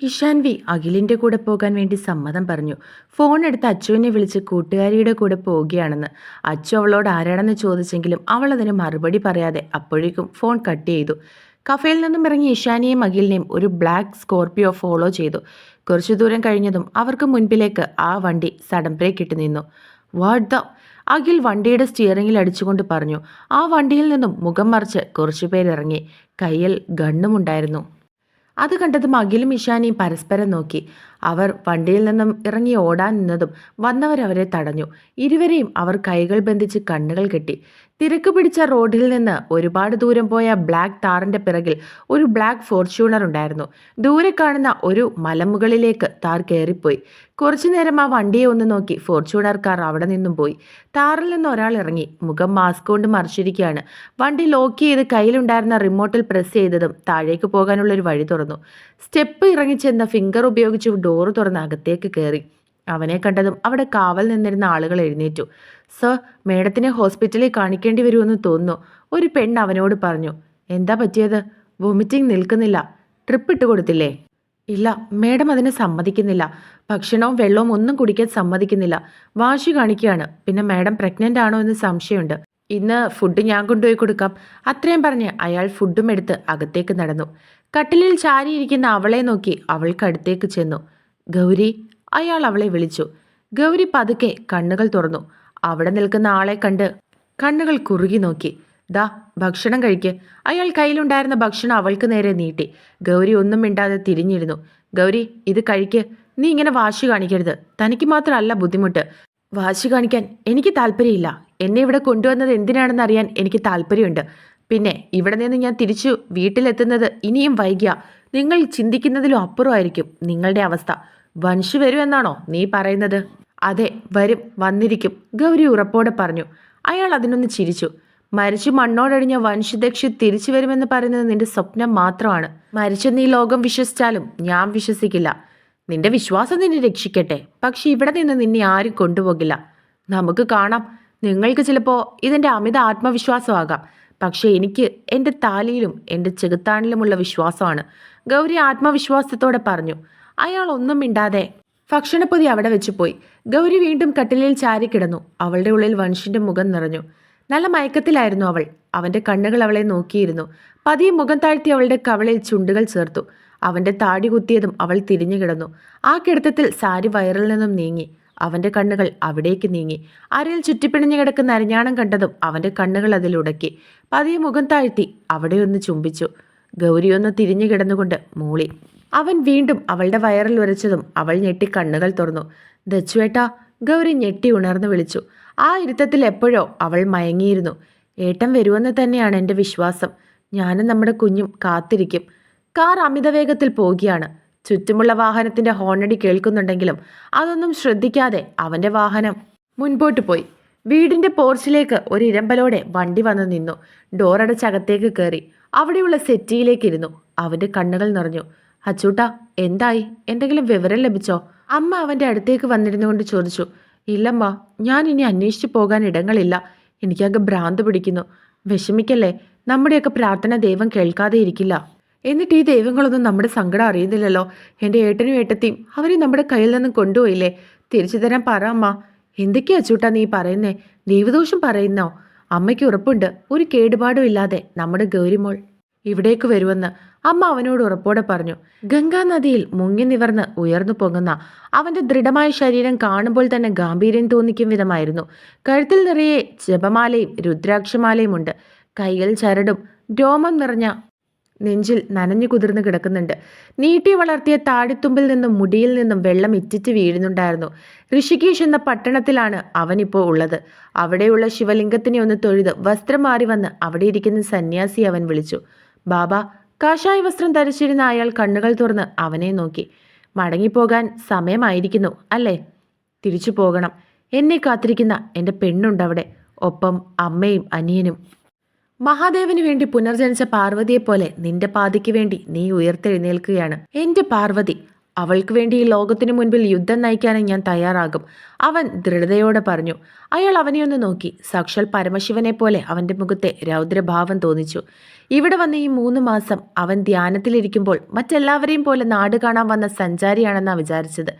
ഇഷാൻവി അഖിലിന്റെ കൂടെ പോകാൻ വേണ്ടി സമ്മതം പറഞ്ഞു. ഫോൺ എടുത്ത് അച്ചുവിനെ വിളിച്ച് കൂട്ടുകാരിയുടെ കൂടെ പോവുകയാണെന്ന്. അച്ചു അവളോട് ആരാണെന്ന് ചോദിച്ചെങ്കിലും അവൾ അതിന് മറുപടി പറയാതെ അപ്പോഴേക്കും ഫോൺ കട്ട് ചെയ്തു. കഫേയിൽ നിന്നും ഇറങ്ങിയ ഇഷാനിയെയും അഖിലിനെയും ഒരു ബ്ലാക്ക് സ്കോർപിയോ ഫോളോ ചെയ്തു. കുറച്ചു ദൂരം കഴിഞ്ഞതും അവർക്ക് മുൻപിലേക്ക് ആ വണ്ടി സഡൻ ബ്രേക്ക് ഇട്ട് നിന്നു. വാട്ട് ദ അഖിൽ വണ്ടിയുടെ സ്റ്റിയറിംഗിൽ അടിച്ചുകൊണ്ട് പറഞ്ഞു. ആ വണ്ടിയിൽ നിന്നും മുഖം മറിച്ച് കുറച്ചുപേരിറങ്ങി. കയ്യിൽ ഗണ്ണുമുണ്ടായിരുന്നു. അത് കണ്ടതും അഖിലും ഇഷാനിയും പരസ്പരം നോക്കി. അവർ വണ്ടിയിൽ നിന്നും ഇറങ്ങി ഓടാൻ നിന്നതും വന്നവരവരെ തടഞ്ഞു. ഇരുവരെയും അവർ കൈകൾ ബന്ധിച്ച് കണ്ണുകൾ കെട്ടി. തിരക്ക് പിടിച്ച റോഡിൽ നിന്ന് ഒരുപാട് ദൂരം പോയ ബ്ലാക്ക് താറിന്റെ പിറകിൽ ഒരു ബ്ലാക്ക് ഫോർച്യൂണർ ഉണ്ടായിരുന്നു. ദൂരെ കാണുന്ന ഒരു മലമുകളിലേക്ക് താർ കയറിപ്പോയി. കുറച്ചു നേരം ആ വണ്ടിയെ ഒന്ന് നോക്കി ഫോർച്യൂണർ കാർ അവിടെ നിന്നും പോയി. താറിൽ നിന്ന് ഒരാൾ ഇറങ്ങി. മുഖം മാസ്ക് കൊണ്ട് മറിച്ചിരിക്കുകയാണ്. വണ്ടി ലോക്ക് ചെയ്ത് കയ്യിലുണ്ടായിരുന്ന റിമോട്ടിൽ പ്രസ് ചെയ്തതും താഴേക്ക് പോകാനുള്ള ഒരു വഴി തുറന്നു. സ്റ്റെപ്പ് ഇറങ്ങിച്ചെന്ന ഫിംഗർ ഉപയോഗിച്ച് ഡോറ് തുറന്ന് അകത്തേക്ക് കയറി. അവനെ കണ്ടതും അവിടെ കാവൽ നിന്നിരുന്ന ആളുകൾ എഴുന്നേറ്റു. സർ, മേഡത്തിനെ ഹോസ്പിറ്റലിൽ കാണിക്കേണ്ടി വരുമെന്ന് തോന്നുന്നു, ഒരു പെണ്ണ് അവനോട് പറഞ്ഞു. എന്താ പറ്റിയത്? വൊമിറ്റിംഗ് നിൽക്കുന്നില്ല. ട്രിപ്പ് ഇട്ട് കൊടുത്തില്ലേ? ഇല്ല, മേഡം അതിന് സമ്മതിക്കുന്നില്ല. ഭക്ഷണവും വെള്ളവും ഒന്നും കുടിക്കാൻ സമ്മതിക്കുന്നില്ല. വാശി കാണിക്കുകയാണ്. പിന്നെ മേഡം പ്രഗ്നൻ്റ് ആണോ എന്ന് സംശയമുണ്ട്. ഇന്ന് ഫുഡ് ഞാൻ കൊണ്ടുപോയി കൊടുക്കാം. അത്രയും പറഞ്ഞ് അയാൾ ഫുഡും എടുത്ത് അകത്തേക്ക് നടന്നു. കട്ടിലിൽ ചാരിയിരിക്കുന്ന അവളെ നോക്കി അവൾക്കടുത്തേക്ക് ചെന്നു. ഗൗരി, അയാൾ അവളെ വിളിച്ചു. ഗൗരി പതുക്കെ കണ്ണുകൾ തുറന്നു. അവിടെ നിൽക്കുന്ന ആളെ കണ്ട് കണ്ണുകൾ കുറുകി നോക്കി. ദാ, ഭക്ഷണം കഴിക്ക്. അയാൾ കയ്യിലുണ്ടായിരുന്ന ഭക്ഷണം അവൾക്ക് നേരെ നീട്ടി. ഗൗരി ഒന്നും മിണ്ടാതെ തിരിഞ്ഞിരുന്നു. ഗൗരി, ഇത് കഴിക്ക്. നീ ഇങ്ങനെ വാശി കാണിക്കരുത്. തനിക്ക് മാത്രമല്ല ബുദ്ധിമുട്ട്. വാശി കാണിക്കാൻ എനിക്ക് താല്പര്യമില്ല. എന്നെ ഇവിടെ കൊണ്ടുവന്നത് എന്തിനാണെന്ന് അറിയാൻ എനിക്ക് താല്പര്യമുണ്ട്. പിന്നെ ഇവിടെ നിന്ന് ഞാൻ തിരിച്ചു വീട്ടിലെത്തുന്നത് ഇനിയും വൈകിയ നിങ്ങൾ ചിന്തിക്കുന്നതിലും അപ്പുറമായിരിക്കും നിങ്ങളുടെ അവസ്ഥ. വൻഷു വരുമെന്നാണോ നീ പറയുന്നത്? അതെ, വരും, വന്നിരിക്കും, ഗൗരി ഉറപ്പോടെ പറഞ്ഞു. അയാൾ അതിനൊന്ന് ചിരിച്ചു. മരിച്ചു മണ്ണോടടിഞ്ഞ വൻഷുദക്ഷി തിരിച്ചു വരുമെന്ന് പറയുന്നത് നിന്റെ സ്വപ്നം മാത്രമാണ്. മരിച്ചെന്ന് ഈ ലോകം വിശ്വസിച്ചാലും ഞാൻ വിശ്വസിക്കില്ല. നിന്റെ വിശ്വാസം നിന്നെ രക്ഷിക്കട്ടെ. പക്ഷെ ഇവിടെ നിന്ന് നിന്നെ ആരും കൊണ്ടുപോകില്ല. നമുക്ക് കാണാം. നിങ്ങൾക്ക് ചിലപ്പോൾ ഇതിൻ്റെ അമിത ആത്മവിശ്വാസമാകാം. പക്ഷെ എനിക്ക് എൻ്റെ താലിയിലും എൻ്റെ ചെകുത്താണിലുമുള്ള വിശ്വാസമാണ്, ഗൗരി ആത്മവിശ്വാസത്തോടെ പറഞ്ഞു. അയാൾ ഒന്നും മിണ്ടാതെ ഭക്ഷണപ്പൊതി അവിടെ വെച്ച് പോയി. ഗൗരി വീണ്ടും കട്ടിലിൽ ചാരിക്കിടന്നു. അവളുടെ ഉള്ളിൽ വൻഷിന്റെ മുഖം നിറഞ്ഞു. നല്ല മയക്കത്തിലായിരുന്നു അവൾ. അവന്റെ കണ്ണുകൾ അവളെ നോക്കിയിരുന്നു. പതിയെ മുഖം താഴ്ത്തി അവളുടെ കവളിൽ ചുണ്ടുകൾ ചേർത്തു. അവന്റെ താടി കുത്തിയതും അവൾ തിരിഞ്ഞു കിടന്നു. ആ കിടത്തത്തിൽ സാരി വയറിൽ നിന്നും നീങ്ങി. അവന്റെ കണ്ണുകൾ അവിടേക്ക് നീങ്ങി. അരയിൽ ചുറ്റിപ്പിണഞ്ഞു കിടക്കുന്ന അരിഞ്ഞാണം കണ്ടതും അവന്റെ കണ്ണുകൾ അതിലുടക്കി. പതിയെ മുഖം താഴ്ത്തി അവിടെ ഒന്ന് ചുംബിച്ചു. ഗൗരി ഒന്ന് തിരിഞ്ഞു കിടന്നുകൊണ്ട് മൂളി. അവൻ വീണ്ടും അവളുടെ വയറിൽ ഉരച്ചതും അവൾ ഞെട്ടി കണ്ണുകൾ തുറന്നു. ദച്ചുവേട്ടാ, ഗൗരി ഞെട്ടി ഉണർന്നു വിളിച്ചു. ആ ഇരുത്തത്തിൽ എപ്പോഴോ അവൾ മയങ്ങിയിരുന്നു. ഏട്ടൻ വരുമെന്ന് തന്നെയാണ് എൻ്റെ വിശ്വാസം. ഞാനും നമ്മുടെ കുഞ്ഞും കാത്തിരിക്കും. കാർ അമിത വേഗത്തിൽ പോവുകയാണ്. ചുറ്റുമുള്ള വാഹനത്തിന്റെ ഹോണടി കേൾക്കുന്നുണ്ടെങ്കിലും അതൊന്നും ശ്രദ്ധിക്കാതെ അവന്റെ വാഹനം മുൻപോട്ട് പോയി. വീടിന്റെ പോർച്ചിലേക്ക് ഒരു ഇരമ്പലോടെ വണ്ടി വന്നു നിന്നു. ഡോറടച്ചകത്തേക്ക് കയറി അവിടെയുള്ള സെറ്റിയിലേക്ക് ഇരുന്നു. അവന്റെ കണ്ണുകൾ നിറഞ്ഞു. അച്ചൂട്ടാ, എന്തായി? എന്തെങ്കിലും വിവരം ലഭിച്ചോ? അമ്മ അവന്റെ അടുത്തേക്ക് വന്നിരുന്നു കൊണ്ട് ചോദിച്ചു. ഇല്ലമ്മ, ഞാൻ ഇനി അന്വേഷിച്ചു പോകാൻ ഇടങ്ങളില്ല. എനിക്കങ്ങ് ഭ്രാന്ത് പിടിക്കുന്നു. വിഷമിക്കല്ലേ, നമ്മുടെയൊക്കെ പ്രാർത്ഥന ദൈവം കേൾക്കാതെ ഇരിക്കില്ല. എന്നിട്ട് ഈ ദൈവങ്ങളൊന്നും നമ്മുടെ സങ്കടം അറിയുന്നില്ലല്ലോ. എൻ്റെ ഏട്ടനും ഏട്ടത്തിയും അവരെ നമ്മുടെ കയ്യിൽ നിന്നും കൊണ്ടുപോയില്ലേ? തിരിച്ചു തരാൻ പറ അമ്മ. എന്തൊക്കെയാ അച്ചൂട്ടാ നീ പറയുന്നേ? ദൈവദോഷം പറയുന്നോ? അമ്മയ്ക്ക് ഉറപ്പുണ്ട് ഒരു കേടുപാടും ഇല്ലാതെ നമ്മുടെ ഗൗരിമോൾ ഇവിടേക്ക് വരുമെന്ന്. അമ്മ അവനോട് ഉറപ്പോടെ പറഞ്ഞു. ഗംഗാനദിയിൽ മുങ്ങി നിവർന്ന് ഉയർന്നു പൊങ്ങുന്ന അവന്റെ ദൃഢമായ ശരീരം കാണുമ്പോൾ തന്നെ ഗാംഭീര്യം തോന്നിക്കും വിധമായിരുന്നു. കഴുത്തിൽ നിറയെ ജപമാലയും രുദ്രാക്ഷമാലയും ഉണ്ട്. കൈകൾ ചരടും രോമം നിറഞ്ഞ നെഞ്ചിൽ നനഞ്ഞു കുതിർന്ന് കിടക്കുന്നുണ്ട്. നീട്ടി വളർത്തിയ താടിത്തുമ്പിൽ നിന്നും മുടിയിൽ നിന്നും വെള്ളം ഇറ്റിറ്റ് വീഴുന്നുണ്ടായിരുന്നു. ഋഷികേശ് എന്ന പട്ടണത്തിലാണ് അവനിപ്പോൾ ഉള്ളത്. അവിടെയുള്ള ശിവലിംഗത്തിനെ ഒന്ന് തൊഴുത് വസ്ത്രം മാറി വന്ന് അവിടെ ഇരിക്കുന്ന സന്യാസി അവൻ വിളിച്ചു. ബാബ. കാഷായ വസ്ത്രം ധരിച്ചിരുന്ന അയാൾ കണ്ണുകൾ തുറന്ന് അവനെ നോക്കി. മടങ്ങിപ്പോകാൻ സമയമായിരിക്കുന്നു അല്ലേ? തിരിച്ചു പോകണം. എന്നെ കാത്തിരിക്കുന്ന എൻ്റെ പെണ്ണുണ്ടവിടെ, ഒപ്പം അമ്മയും അനിയനും. മഹാദേവന് വേണ്ടി പുനർജനിച്ച പാർവതിയെപ്പോലെ നിന്റെ പാതിക്ക് വേണ്ടി നീ ഉയർത്തെഴുന്നേൽക്കുകയാണ് എൻ്റെ പാർവതി. അവൾക്ക് വേണ്ടി ഈ ലോകത്തിനു മുൻപിൽ യുദ്ധം നയിക്കാനും ഞാൻ തയ്യാറാകും, അവൻ ദൃഢതയോടെ പറഞ്ഞു. അയാൾ അവനെ ഒന്ന് നോക്കി. സാക്ഷാൽ പരമശിവനെ പോലെ അവൻ്റെ മുഖത്തെ രൗദ്രഭാവം തോന്നിച്ചു. ഇവിടെ വന്ന ഈ 3 മാസം അവൻ ധ്യാനത്തിലിരിക്കുമ്പോൾ മറ്റെല്ലാവരെയും പോലെ നാട് കാണാൻ വന്ന സഞ്ചാരിയാണെന്നാണ് വിചാരിച്ചത്.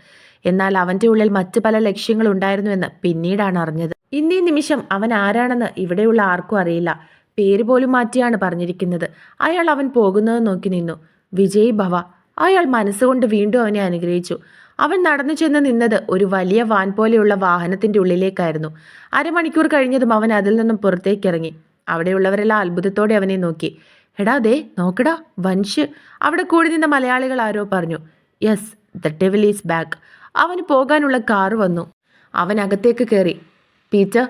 എന്നാൽ അവൻ്റെ ഉള്ളിൽ മറ്റു പല ലക്ഷ്യങ്ങളുണ്ടായിരുന്നുവെന്ന് പിന്നീടാണ് അറിഞ്ഞത്. ഇന്നീ നിമിഷം അവൻ ആരാണെന്ന് ഇവിടെയുള്ള ആർക്കും അറിയില്ല. പേര് പോലും മാറ്റിയാണ് പറഞ്ഞിരിക്കുന്നത്. അയാൾ അവൻ പോകുന്നത് നോക്കി നിന്നു. വിജയ് ഭവ. അയാൾ മനസ്സുകൊണ്ട് വീണ്ടും അവനെ അനുഗ്രഹിച്ചു. അവൻ നടന്നു ചെന്ന് നിന്നത് ഒരു വലിയ വാൻ പോലെയുള്ള വാഹനത്തിൻ്റെ ഉള്ളിലേക്കായിരുന്നു. അരമണിക്കൂർ കഴിഞ്ഞതും അവൻ അതിൽ നിന്നും പുറത്തേക്കിറങ്ങി. അവിടെയുള്ളവരെല്ലാം അത്ഭുതത്തോടെ അവനെ നോക്കി. എടാ ദേ നോക്കടാ, വൻഷ്. അവിടെ കൂടി നിന്ന മലയാളികൾ ആരോ പറഞ്ഞു. Yes, the devil is back. അവന് പോകാനുള്ള കാറ് വന്നു. അവൻ അകത്തേക്ക് കയറി. Peter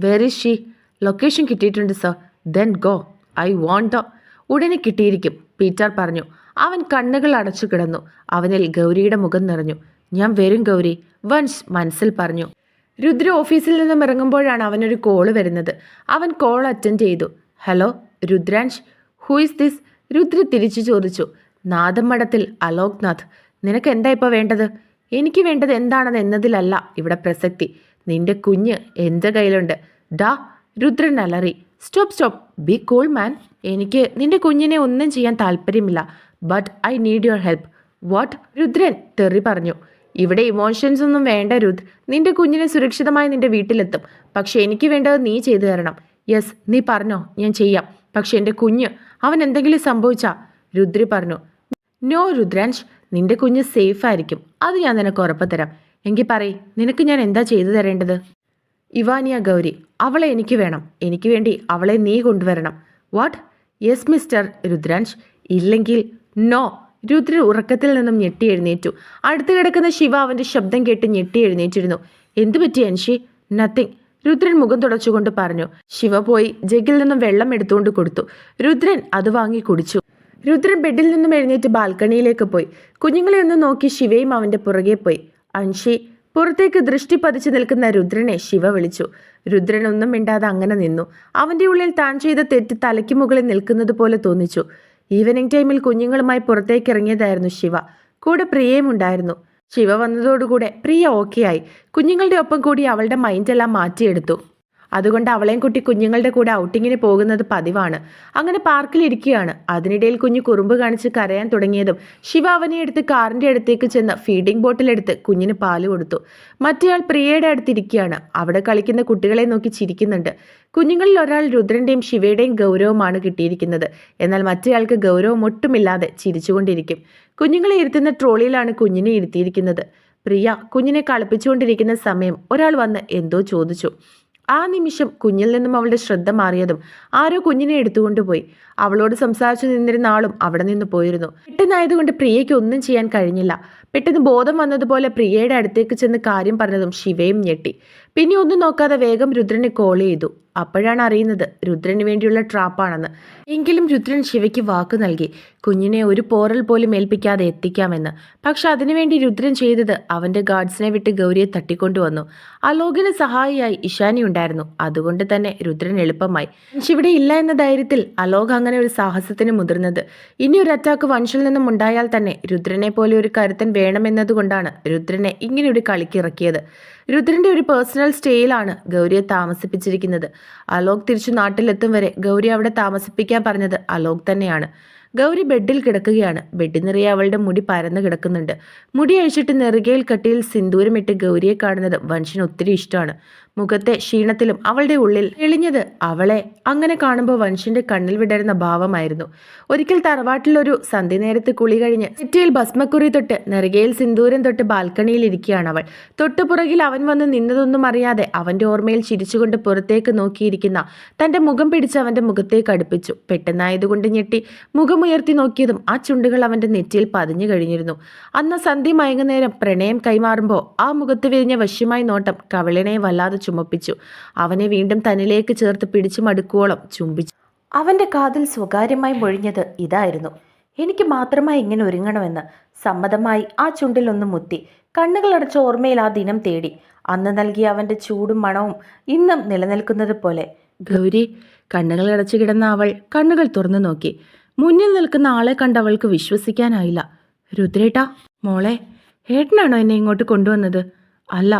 where is she? Location കിട്ടിയിട്ടുണ്ട് sir. Then go. I want. ഉടനെ കിട്ടിയിരിക്കും, പീറ്റർ പറഞ്ഞു. അവൻ കണ്ണുകൾ അടച്ചു കിടന്നു. അവനിൽ ഗൗരിയുടെ മുഖം നിറഞ്ഞു. ഞാൻ വരും ഗൗരി, വൻസ് മനസ്സിൽ പറഞ്ഞു. രുദ്ര ഓഫീസിൽ നിന്നും ഇറങ്ങുമ്പോഴാണ് അവനൊരു കോള് വരുന്നത്. അവൻ കോൾ അറ്റൻഡ് ചെയ്തു. Hello Rudransh, who is this? Rudra തിരിച്ചു ചോദിച്ചു. നാദം മഠത്തിൽ അലോക് നാഥ്. നിനക്ക് എന്താ ഇപ്പോൾ വേണ്ടത്? എനിക്ക് വേണ്ടത് എന്താണെന്ന് എന്നതിലല്ല ഇവിടെ പ്രസക്തി. നിന്റെ കുഞ്ഞ് എൻ്റെ കയ്യിലുണ്ട്. ഡാ, രുദ്രൻ അലറി. Stop, B cool man. എനിക്ക് നിന്റെ കുഞ്ഞിനെ ഒന്നും ചെയ്യാൻ താല്പര്യമില്ല. But I need your help. What? Rudran തെറി പറഞ്ഞു. ഇവിടെ ഇമോഷൻസ് ഒന്നും വേണ്ട രുദ്ര. നിന്റെ കുഞ്ഞിനെ സുരക്ഷിതമായി നിന്റെ വീട്ടിലെത്തും. പക്ഷെ എനിക്ക് വേണ്ടത് നീ ചെയ്തു തരണം. യെസ്, നീ പറഞ്ഞോ, ഞാൻ ചെയ്യാം. പക്ഷെ എൻ്റെ കുഞ്ഞ്, അവൻ എന്തെങ്കിലും സംഭവിച്ചാ? രുദ്രി പറഞ്ഞു. നോ രുദ്രാൻഷ്, നിന്റെ കുഞ്ഞ് സേഫ് ആയിരിക്കും. അത് ഞാൻ നിനക്ക് ഉറപ്പ് തരാം. എങ്കിൽ പറയ്, നിനക്ക് ഞാൻ എന്താ ചെയ്തു തരേണ്ടത്? ഇവാനിയ ഗൗരി, അവളെ എനിക്ക് വേണം. എനിക്ക് വേണ്ടി അവളെ നീ കൊണ്ടുവരണം. വാട്ട്? Yes mister Rudransh. ഇല്ലെങ്കിൽ നോ. രുദ്രൻ ഉറക്കത്തിൽ നിന്നും ഞെട്ടി എഴുന്നേറ്റു. അടുത്ത് കിടക്കുന്ന ശിവ അവൻ്റെ ശബ്ദം കേട്ട് ഞെട്ടി എഴുന്നേറ്റിരുന്നു. എന്തു പറ്റി അൻഷി? നത്തിങ്. രുദ്രൻ മുഖം തുടച്ചുകൊണ്ട് പറഞ്ഞു. ശിവ പോയി ജഗ്ഗിൽ നിന്നും വെള്ളം എടുത്തുകൊണ്ട് കൊടുത്തു. രുദ്രൻ അത് വാങ്ങി കുടിച്ചു. രുദ്രൻ ബെഡിൽ നിന്നും എഴുന്നേറ്റ് ബാൽക്കണിയിലേക്ക് പോയി. കുഞ്ഞുങ്ങളെ ഒന്ന് നോക്കി ശിവയും അവൻ്റെ പുറകെ പോയി. അൻഷി. പുറത്തേക്ക് ദൃഷ്ടി പതിച്ചു നിൽക്കുന്ന രുദ്രനെ ശിവ വിളിച്ചു. രുദ്രൻ ഒന്നും മിണ്ടാതെ അങ്ങനെ നിന്നു. അവൻ്റെ ഉള്ളിൽ താൻ ചെയ്ത തെറ്റ് തലയ്ക്ക് മുകളിൽ നിൽക്കുന്നത് പോലെ തോന്നിച്ചു. ഈവനിങ് ടൈമിൽ കുഞ്ഞുങ്ങളുമായി പുറത്തേക്ക് ഇറങ്ങിയതായിരുന്നു ശിവ. കൂടെ പ്രിയയും ഉണ്ടായിരുന്നു. ശിവ വന്നതോടുകൂടെ പ്രിയ ഓക്കെ ആയി. കുഞ്ഞുങ്ങളുടെ ഒപ്പം കൂടി അവളുടെ മൈൻഡെല്ലാം മാറ്റിയെടുത്തു. അതുകൊണ്ട് അവളെയും കുട്ടി കുഞ്ഞുങ്ങളുടെ കൂടെ ഔട്ടിങ്ങിന് പോകുന്നത് പതിവാണ്. അങ്ങനെ പാർക്കിലിരിക്കുകയാണ്. അതിനിടയിൽ കുഞ്ഞ് കുറുമ്പ് കാണിച്ച് കരയാൻ തുടങ്ങിയതും ശിവ അവനെ എടുത്ത് കാറിൻ്റെ അടുത്തേക്ക് ചെന്ന് ഫീഡിംഗ് ബോട്ടിലെടുത്ത് കുഞ്ഞിന് പാല് കൊടുത്തു. മറ്റേയാൾ പ്രിയയുടെ അടുത്തിരിക്കുകയാണ്. അവിടെ കളിക്കുന്ന കുട്ടികളെ നോക്കി ചിരിക്കുന്നുണ്ട്. കുഞ്ഞുങ്ങളിൽ ഒരാൾ രുദ്രൻ്റെയും ശിവയുടെയും ഗൗരവമാണ് കിട്ടിയിരിക്കുന്നത്. എന്നാൽ മറ്റേയാൾക്ക് ഗൗരവം ഒട്ടുമില്ലാതെ ചിരിച്ചുകൊണ്ടിരിക്കും. കുഞ്ഞുങ്ങളെ ഇരുത്തുന്ന ട്രോളിയിലാണ് കുഞ്ഞിനെ ഇരുത്തിയിരിക്കുന്നത്. പ്രിയ കുഞ്ഞിനെ കളിപ്പിച്ചുകൊണ്ടിരിക്കുന്ന സമയം ഒരാൾ വന്ന് എന്തോ ചോദിച്ചു. ആ നിമിഷം കുഞ്ഞിൽ നിന്നും അവളുടെ ശ്രദ്ധ മാറിയതും ആരോ കുഞ്ഞിനെ എടുത്തുകൊണ്ടുപോയി. അവളോട് സംസാരിച്ചു നിന്നിരുന്ന ആളും അവിടെ നിന്ന് പോയിരുന്നു. പെട്ടെന്നായതുകൊണ്ട് പ്രിയയ്ക്ക് ഒന്നും ചെയ്യാൻ കഴിഞ്ഞില്ല. പെട്ടെന്ന് ബോധം വന്നതുപോലെ പ്രിയയുടെ അടുത്തേക്ക് ചെന്ന് കാര്യം പറഞ്ഞതും ശിവയും ഞെട്ടി. പിന്നെ ഒന്നും നോക്കാതെ വേഗം രുദ്രനെ കോൾ ചെയ്തു. അപ്പോഴാണ് അറിയുന്നത് രുദ്രന് വേണ്ടിയുള്ള ട്രാപ്പാണെന്ന്. എങ്കിലും രുദ്രൻ ശിവയ്ക്ക് വാക്ക് നൽകി, കുഞ്ഞിനെ ഒരു പോറൽ പോലും ഏൽപ്പിക്കാതെ എത്തിക്കാമെന്ന്. പക്ഷെ അതിനുവേണ്ടി രുദ്രൻ ചെയ്തത് അവൻ്റെ ഗാർഡ്സിനെ വിട്ട് ഗൗരിയെ തട്ടിക്കൊണ്ടുവന്നു. അലോകിന് സഹായിയായി ഇഷാനി ഉണ്ടായിരുന്നു. അതുകൊണ്ട് തന്നെ രുദ്രൻ എളുപ്പമായി. ഇവിടെ ഇല്ല എന്ന ധൈര്യത്തിൽ അലോക് അങ്ങനെ ഒരു സാഹസത്തിന് മുതിർന്നത്. ഇനി ഒരു അറ്റാക്ക് വൻഷിൽ നിന്നും ഉണ്ടായാൽ തന്നെ രുദ്രനെ പോലെ ഒരു കരുത്തൻ വേണമെന്നതുകൊണ്ടാണ് രുദ്രനെ ഇങ്ങനെ ഒരു കളിക്ക് ഇറക്കിയത്. രുദ്രന്റെ ഒരു പേഴ്സണൽ സ്റ്റേയിലാണ് ഗൗരിയെ താമസിപ്പിച്ചിരിക്കുന്നത്. അലോക് തിരിച്ചു നാട്ടിലെത്തും വരെ ഗൗരി അവിടെ താമസിപ്പിക്കാൻ പറഞ്ഞത് അലോക് തന്നെയാണ്. ഗൗരി ബെഡിൽ കിടക്കുകയാണ്. ബെഡിൽ നിറയെ അവളുടെ മുടി പരന്നു കിടക്കുന്നുണ്ട്. മുടി അഴിച്ചിട്ട് നെറുകയിൽ കട്ടിയിൽ സിന്ദൂരമിട്ട് ഗൗരിയെ കാണുന്നത് വൻഷിന് ഒത്തിരി ഇഷ്ടമാണ്. മുഖത്തെ ക്ഷീണത്തിലും അവളുടെ ഉള്ളിൽ എളിഞ്ഞത് അവളെ അങ്ങനെ കാണുമ്പോൾ വൻഷിന്റെ കണ്ണിൽ വിടരുന്ന ഭാവമായിരുന്നു. ഒരിക്കൽ തറവാട്ടിലൊരു സന്ധ്യ നേരത്ത് കുളി കഴിഞ്ഞ് നെറ്റിയിൽ ഭസ്മക്കുറി തൊട്ട് നെറുകയിൽ സിന്ദൂരം തൊട്ട് ബാൽക്കണിയിൽ ഇരിക്കുകയാണ് അവൾ. തൊട്ടുപുറകിൽ അവൻ വന്ന് നിന്നതൊന്നും അറിയാതെ അവന്റെ ഓർമ്മയിൽ ചിരിച്ചുകൊണ്ട് പുറത്തേക്ക് നോക്കിയിരിക്കുന്ന തന്റെ മുഖം പിടിച്ച് അവന്റെ മുഖത്തേക്ക് അടുപ്പിച്ചു. പെട്ടെന്നായതുകൊണ്ട് ഞെട്ടി മുഖമുയർത്തി നോക്കിയതും ആ ചുണ്ടുകൾ അവന്റെ നെറ്റിയിൽ പതിഞ്ഞു കഴിഞ്ഞിരുന്നു. അന്ന് സന്ധ്യ മയങ്ങുന്നേരം പ്രണയം കൈമാറുമ്പോൾ ആ മുഖത്ത് വിരിഞ്ഞ വശ്യമായ നോട്ടം കവിളിനെ വല്ലാതെ ചുമപ്പിച്ചു. അവനെ വീണ്ടും തന്നിലേക്ക് ചേർത്ത് പിടിച്ചു മടുക്കുവോളം ചുംബിച്ചു. അവന്റെ കാതിൽ സ്വകാര്യമായി മൊഴിഞ്ഞത് ഇതായിരുന്നു: എനിക്ക് മാത്രമായി ഇങ്ങനെ ഒരുങ്ങണമെന്ന്. സമ്മതമായി ആ ചുണ്ടിലൊന്ന് മുത്തി. കണ്ണുകളടച്ച ഓർമ്മയിൽ ആ ദിനം തേടി. അന്ന് നൽകിയ അവന്റെ ചൂടും മണവും ഇന്നും നിലനിൽക്കുന്നത് പോലെ. ഗൗരി. കണ്ണുകൾ അടച്ചു കിടന്ന അവൾ കണ്ണുകൾ തുറന്നു നോക്കി. മുന്നിൽ നിൽക്കുന്ന ആളെ കണ്ട് അവൾക്ക് വിശ്വസിക്കാനായില്ല. രുദ്രേട്ടാ, മോളെ, ഏട്ടനാണോ എന്നെ ഇങ്ങോട്ട് കൊണ്ടുവന്നത്? അല്ല,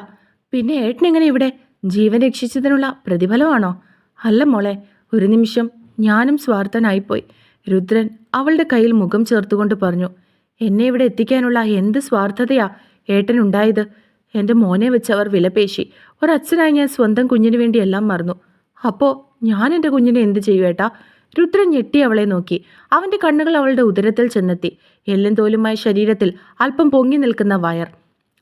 പിന്നെ ഏട്ടൻ എങ്ങനെ ഇവിടെ? ജീവൻ രക്ഷിച്ചതിനുള്ള പ്രതിഫലമാണോ? അല്ല മോളെ, ഒരു നിമിഷം ഞാനും സ്വാർത്ഥനായിപ്പോയി. രുദ്രൻ അവളുടെ കയ്യിൽ മുഖം ചേർത്തുകൊണ്ട് പറഞ്ഞു. എന്നെ ഇവിടെ എത്തിക്കാനുള്ള എന്ത് സ്വാർത്ഥതയാ ഏട്ടനുണ്ടായത്? എൻ്റെ മോനെ വെച്ച് അവർ വിലപേശി. ഒരച്ഛനായി ഞാൻ സ്വന്തം കുഞ്ഞിന് വേണ്ടി എല്ലാം മറന്നു. അപ്പോൾ ഞാൻ എൻ്റെ കുഞ്ഞിനെ എന്ത് ചെയ്യൂ ഏട്ടാ? രുദ്രൻ ഞെട്ടി അവളെ നോക്കി. അവൻ്റെ കണ്ണുകൾ അവളുടെ ഉദരത്തിൽ ചെന്നെത്തി. എല്ലും തോലുമായ ശരീരത്തിൽ അല്പം പൊങ്ങി നിൽക്കുന്ന വയർ.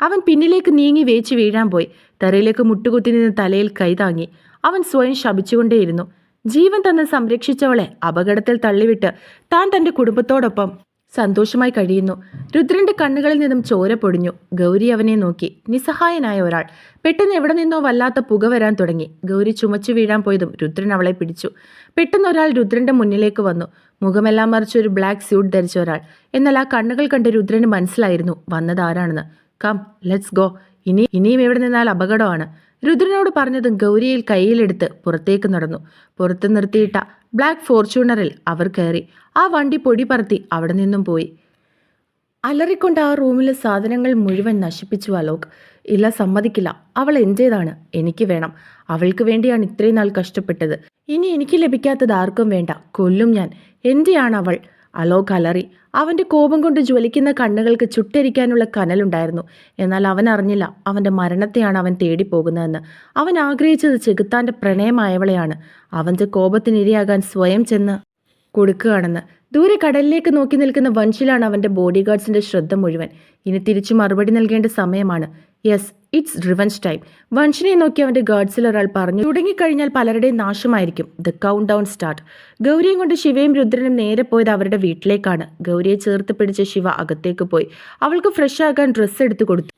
അവൻ പിന്നിലേക്ക് നീങ്ങി വേച്ച് വീഴാൻ പോയി. തറയിലേക്ക് മുട്ടുകുത്തി നിന്ന് തലയിൽ കൈതാങ്ങി. അവൻ സ്വയം ശപിച്ചുകൊണ്ടേയിരുന്നു. ജീവൻ തന്നെ സംരക്ഷിച്ചവളെ അപകടത്തിൽ തള്ളിവിട്ട് താൻ തൻ്റെ കുടുംബത്തോടൊപ്പം സന്തോഷമായി കഴിയുന്നു. രുദ്രന്റെ കണ്ണുകളിൽ നിന്നും ചോര പൊടിഞ്ഞു. ഗൗരി അവനെ നോക്കി. നിസ്സഹായനായ ഒരാൾ. പെട്ടെന്ന് എവിടെ നിന്നോ വല്ലാത്ത പുക വരാൻ തുടങ്ങി. ഗൗരി ചുമച്ചു വീഴാൻ പോയതും രുദ്രൻ അവളെ പിടിച്ചു. പെട്ടെന്ന് ഒരാൾ രുദ്രന്റെ മുന്നിലേക്ക് വന്നു. മുഖമെല്ലാം മറിച്ച് ഒരു ബ്ലാക്ക് സ്യൂട്ട് ധരിച്ച ഒരാൾ. എന്നാൽ ആ കണ്ണുകൾ കണ്ട് രുദ്രന് മനസ്സിലായിരുന്നു വന്നത് ആരാണെന്ന്. Come, let's go. ഇനിയും എവിടെ നിന്നാൽ അപകടമാണ്. രുദ്രനോട് പറഞ്ഞതും ഗൗരിയിൽ കയ്യിലെടുത്ത് പുറത്തേക്ക് നടന്നു. പുറത്ത് നിർത്തിയിട്ട ബ്ലാക്ക് ഫോർച്യൂണറിൽ അവർ കയറി. ആ വണ്ടി പൊടി പറത്തി അവിടെ നിന്നും പോയി. അലറിക്കൊണ്ട് ആ റൂമിലെ സാധനങ്ങൾ മുഴുവൻ നശിപ്പിച്ചു അലോക്. ഇല്ല, സമ്മതിക്കില്ല. അവൾ എൻ്റേതാണ്, എനിക്ക് വേണം. അവൾക്ക് വേണ്ടിയാണ് ഇത്രയും നാൾ കഷ്ടപ്പെട്ടത്. ഇനി എനിക്ക് ലഭിക്കാത്തത് ആർക്കും വേണ്ട. കൊല്ലും ഞാൻ. എൻ്റെയാണ് അവൾ. അലോക് അലറി. അവൻ്റെ കോപം കൊണ്ട് ജ്വലിക്കുന്ന കണ്ണുകൾക്ക് ചുട്ടരിക്കാനുള്ള കനലുണ്ടായിരുന്നു. എന്നാൽ അവൻ അറിഞ്ഞില്ല അവൻ്റെ മരണത്തെയാണ് അവൻ തേടിപ്പോകുന്നതെന്ന്. അവൻ ആഗ്രഹിച്ചത് ചെകുത്താൻ്റെ പ്രണയമായവളെയാണ്. അവൻ്റെ കോപത്തിനിരയാകാൻ സ്വയം ചെന്ന് കൊടുക്കുകയാണെന്ന്. ദൂരെ കടലിലേക്ക് നോക്കി നിൽക്കുന്ന വൻഷിലാണ് അവൻ്റെ ബോഡി ഗാർഡ്സിൻ്റെ ശ്രദ്ധ മുഴുവൻ. ഇനി തിരിച്ചു മറുപടി നൽകേണ്ട സമയമാണ്. Yes, it's revenge time. വൻഷിനെ നോക്കി അവൻ്റെ ഗാർഡ്സിൽ ഒരാൾ പറഞ്ഞു. തുടങ്ങിക്കഴിഞ്ഞാൽ പലരുടെയും നാശമായിരിക്കും. The countdown start. ഗൗരിയും കൊണ്ട് ശിവയും രുദ്രനും നേരെ പോയത് അവരുടെ വീട്ടിലേക്കാണ്. ഗൗരിയെ ചേർത്ത് പിടിച്ച ശിവ അകത്തേക്ക് പോയി. അവൾക്ക് ഫ്രഷ് ആകാൻ ഡ്രസ്സ് എടുത്തു കൊടുത്തു.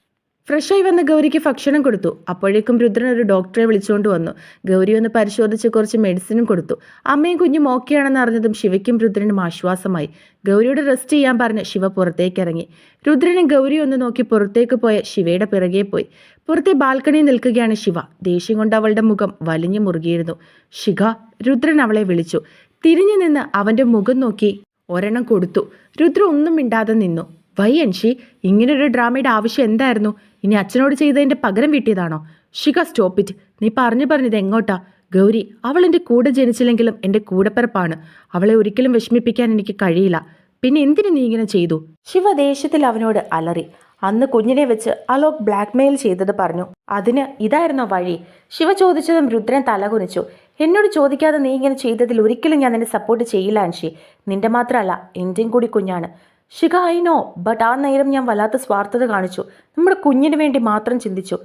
ഫ്രഷായി വന്ന ഗൗരിക്ക് ഭക്ഷണം കൊടുത്തു. അപ്പോഴേക്കും രുദ്രൻ ഒരു ഡോക്ടറെ വിളിച്ചുകൊണ്ട് വന്നു. ഗൗരി ഒന്ന് പരിശോധിച്ച് കുറച്ച് മെഡിസിനും കൊടുത്തു. അമ്മയും കുഞ്ഞും ഓക്കെയാണെന്ന് അറിഞ്ഞതും ശിവയ്ക്കും രുദ്രനും ആശ്വാസമായി. ഗൗരിയോട് റെസ്റ്റ് ചെയ്യാൻ പറഞ്ഞ് ശിവ പുറത്തേക്ക് ഇറങ്ങി. രുദ്രനും ഗൗരി ഒന്ന് നോക്കി പുറത്തേക്ക് പോയ ശിവയുടെ പിറകെ പോയി. പുറത്തെ ബാൽക്കണിയിൽ നിൽക്കുകയാണ് ശിവ. ദേഷ്യം കൊണ്ട് അവളുടെ മുഖം വലിഞ്ഞു മുറുകിയിരുന്നു. ശിഖ, രുദ്രൻ അവളെ വിളിച്ചു. തിരിഞ്ഞു നിന്ന് അവൻ്റെ മുഖം നോക്കി ഒരെണ്ണം കൊടുത്തു. രുദ്ര ഒന്നും മിണ്ടാതെ നിന്നു. വൈ അൻഷി, ഇങ്ങനൊരു ഡ്രാമയുടെ ആവശ്യം എന്തായിരുന്നു? ഇനി അച്ഛനോട് ചെയ്തതിൻ്റെ പകരം വീട്ടിയതാണോ? Shikha, stop it. നീ പറഞ്ഞത് എങ്ങോട്ടാ? ഗൗരി, അവൾ എൻ്റെ കൂടെ ജനിച്ചില്ലെങ്കിലും എൻ്റെ കൂടെപ്പിറപ്പാണ്. അവളെ ഒരിക്കലും വിഷമിപ്പിക്കാൻ എനിക്ക് കഴിയില്ല. പിന്നെ എന്തിനു നീ ഇങ്ങനെ ചെയ്തു? ശിവ ദേഷ്യത്തിൽ അവനോട് അലറി. അന്ന് കുഞ്ഞിനെ വെച്ച് അലോക് ബ്ലാക്ക്മെയിൽ ചെയ്തത് പറഞ്ഞു. അതിന് ഇതായിരുന്നോ വഴി? ശിവ ചോദിച്ചതും രുദ്രൻ തലകുനിച്ചു. എന്നോട് ചോദിക്കാതെ നീ ഇങ്ങനെ ചെയ്തതിൽ ഒരിക്കലും ഞാൻ നിന്നെ സപ്പോർട്ട് ചെയ്യില്ല അൻഷി. നിന്റെ മാത്രമല്ല, എൻ്റെയും കൂടി കുഞ്ഞാണ്. ശിഖ, ഐ നോ, ബട്ട് ആ നേരം ഞാൻ വല്ലാത്ത സ്വാർത്ഥത കാണിച്ചു. നമ്മുടെ കുഞ്ഞിന് വേണ്ടി മാത്രം ചിന്തിച്ചു.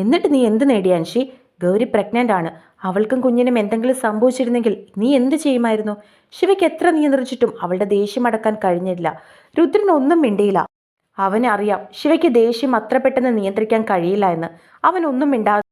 എന്നിട്ട് നീ എന്ത് നേടി അൻഷി? ഗൗരി പ്രഗ്നൻ്റ് ആണ്. അവൾക്കും കുഞ്ഞിനും എന്തെങ്കിലും സംഭവിച്ചിരുന്നെങ്കിൽ നീ എന്ത് ചെയ്യുമായിരുന്നു? ശിവയ്ക്ക് എത്ര നിയന്ത്രിച്ചിട്ടും അവളുടെ ദേഷ്യം അടക്കാൻ കഴിഞ്ഞില്ല. രുദ്രൻ ഒന്നും മിണ്ടിയില്ല. അവനറിയാം ശിവയ്ക്ക് ദേഷ്യം അത്ര പെട്ടെന്ന് നിയന്ത്രിക്കാൻ കഴിയില്ല എന്ന്. അവൻ ഒന്നും മിണ്ടാതെ